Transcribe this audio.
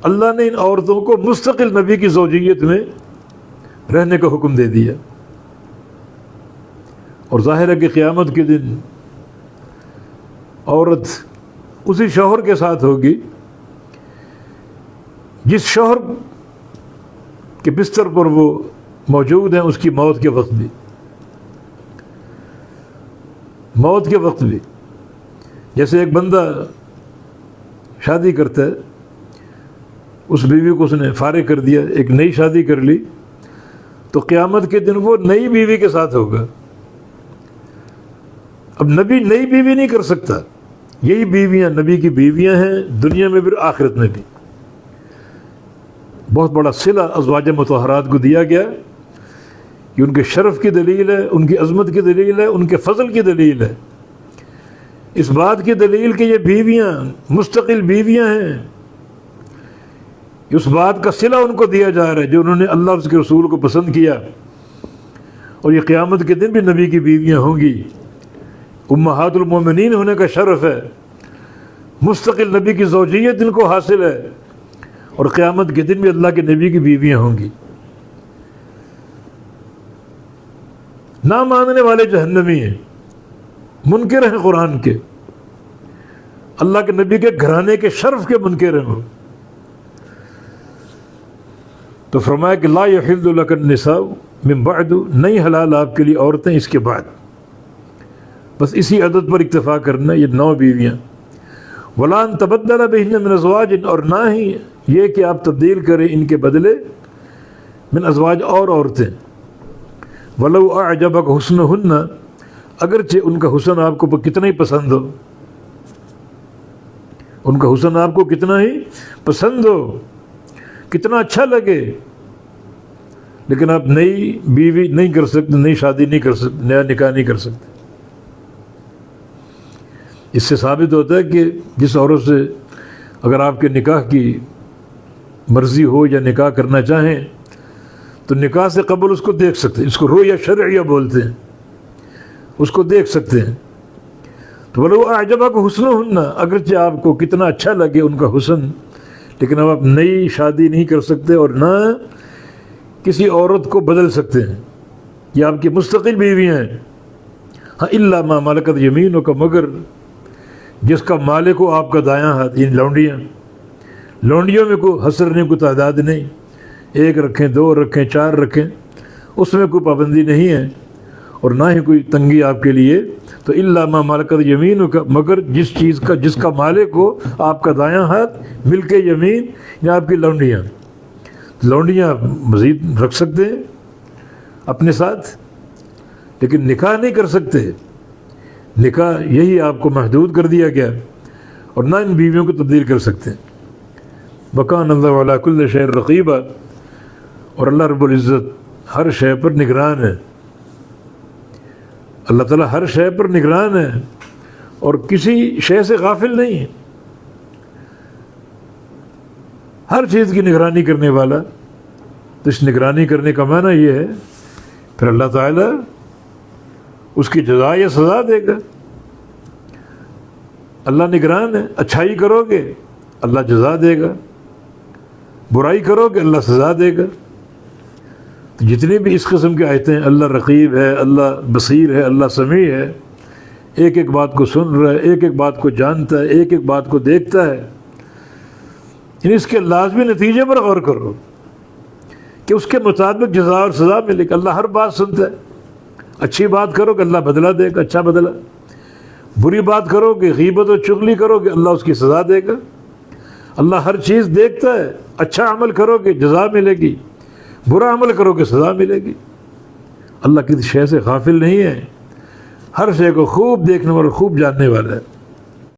اللہ نے ان عورتوں کو مستقل نبی کی زوجیت میں رہنے کا حکم دے دیا، اور ظاہر ہے کہ قیامت کے دن عورت اسی شوہر کے ساتھ ہوگی جس شوہر کے بستر پر وہ موجود ہیں اس کی موت کے وقت بھی، موت کے وقت بھی۔ جیسے ایک بندہ شادی کرتا ہے، اس بیوی کو اس نے فارغ کر دیا، ایک نئی شادی کر لی، تو قیامت کے دن وہ نئی بیوی کے ساتھ ہوگا۔ اب نبی نئی بیوی نہیں کر سکتا، یہی بیویاں نبی کی بیویاں ہیں، دنیا میں بھی آخرت میں بھی۔ بہت بڑا صلہ ازواج مطہرات کو دیا گیا، یہ ان کے شرف کی دلیل ہے، ان کی عظمت کی دلیل ہے، ان کے فضل کی دلیل ہے، اس بات کی دلیل کہ یہ بیویاں مستقل بیویاں ہیں، اس بات کا صلہ ان کو دیا جا رہا ہے جو انہوں نے اللہ اور اس کے رسول کو پسند کیا، اور یہ قیامت کے دن بھی نبی کی بیویاں ہوں گی، امہات المومنین ہونے کا شرف ہے، مستقل نبی کی زوجیت ان کو حاصل ہے، اور قیامت کے دن بھی اللہ کے نبی کی بیویاں ہوں گی۔ نہ ماننے والے جہنمی ہیں، منکر ہیں قرآن کے، اللہ کے نبی کے گھرانے کے شرف کے منکر ہیں وہ۔ تو فرمایا کہ لا یحل لک النساء من بعد، نہیں حلال آپ کے لیے عورتیں اس کے بعد، بس اسی عدد پر اکتفا کرنا، یہ 9 بیویاں۔ ولا ان تبدل بہن من ازواج، اور نہ ہی یہ کہ آپ تبدیل کریں ان کے بدلے من ازواج اور عورتیں۔ ولو اعجبک حسنہن، اگرچہ ان کا حسن آپ کو کتنا ہی پسند ہو، ان کا حسن آپ کو کتنا ہی پسند ہو، کتنا اچھا لگے، لیکن آپ نئی بیوی نہیں کر سکتے، نئی شادی نہیں کر سکتے، نیا نکاح نہیں کر سکتے۔ اس سے ثابت ہوتا ہے کہ جس عورت سے اگر آپ کے نکاح کی مرضی ہو یا نکاح کرنا چاہیں تو نکاح سے قبل اس کو دیکھ سکتے ہیں، اس کو رؤیا شرعیہ بولتے ہیں، اس کو دیکھ سکتے ہیں۔ تو ولو اعجبک حسنہن، اگرچہ آپ کو کتنا اچھا لگے ان کا حسن، لیکن اب آپ نئی شادی نہیں کر سکتے اور نہ کسی عورت کو بدل سکتے ہیں، یہ آپ کی مستقل بیویاں ہیں۔ ہاں الا ما ملکت یمینک، مگر جس کا مالک ہو آپ کا دایاں ہاتھ، یعنی لونڈیاں، لونڈیوں میں کوئی حصر نہیں، کوئی تعداد نہیں، 1 رکھیں 2 رکھیں 4 رکھیں، اس میں کوئی پابندی نہیں ہے، اور نہ ہی کوئی تنگی آپ کے لیے۔ تو الا ما ملکت یمینک، مگر جس چیز کا جس کا مالک ہو آپ کا دایاں ہاتھ، ملک یمین یا آپ کی لونڈیاں، لونڈیاں مزید رکھ سکتے ہیں اپنے ساتھ، لیکن نکاح نہیں کر سکتے، نکاح یہی آپ کو محدود کر دیا گیا، اور نہ ان بیویوں کو تبدیل کر سکتے ہیں۔ وکان اللہ علی کل شیء رقیبا، اور اللہ رب العزت ہر شے پر نگران ہے، اللہ تعالیٰ ہر شے پر نگران ہے اور کسی شے سے غافل نہیں ہے، ہر چیز کی نگرانی کرنے والا۔ تو اس نگرانی کرنے کا معنی یہ ہے پھر اللہ تعالیٰ اس کی جزا یا سزا دے گا۔ اللہ نگران ہے، اچھائی کرو گے اللہ جزا دے گا، برائی کرو گے اللہ سزا دے گا۔ تو جتنی بھی اس قسم کی آیتیں، اللہ رقیب ہے، اللہ بصیر ہے، اللہ سمیع ہے، ایک ایک بات کو سن رہا ہے، ایک ایک بات کو جانتا ہے، ایک ایک بات کو دیکھتا ہے، یعنی اس کے لازمی نتیجے پر غور کرو کہ اس کے مطابق جزا اور سزا ملے گا۔ اللہ ہر بات سنتا ہے، اچھی بات کرو گے اللہ بدلہ دے گا، اچھا بدلہ، بری بات کرو گے، غیبت و چغلی کرو گے اللہ اس کی سزا دے گا۔ اللہ ہر چیز دیکھتا ہے، اچھا عمل کرو گے جزا ملے گی، برا عمل کرو گے سزا ملے گی۔ اللہ کسی شے سے غافل نہیں ہے، ہر شے کو خوب دیکھنے والا، خوب جاننے والا ہے۔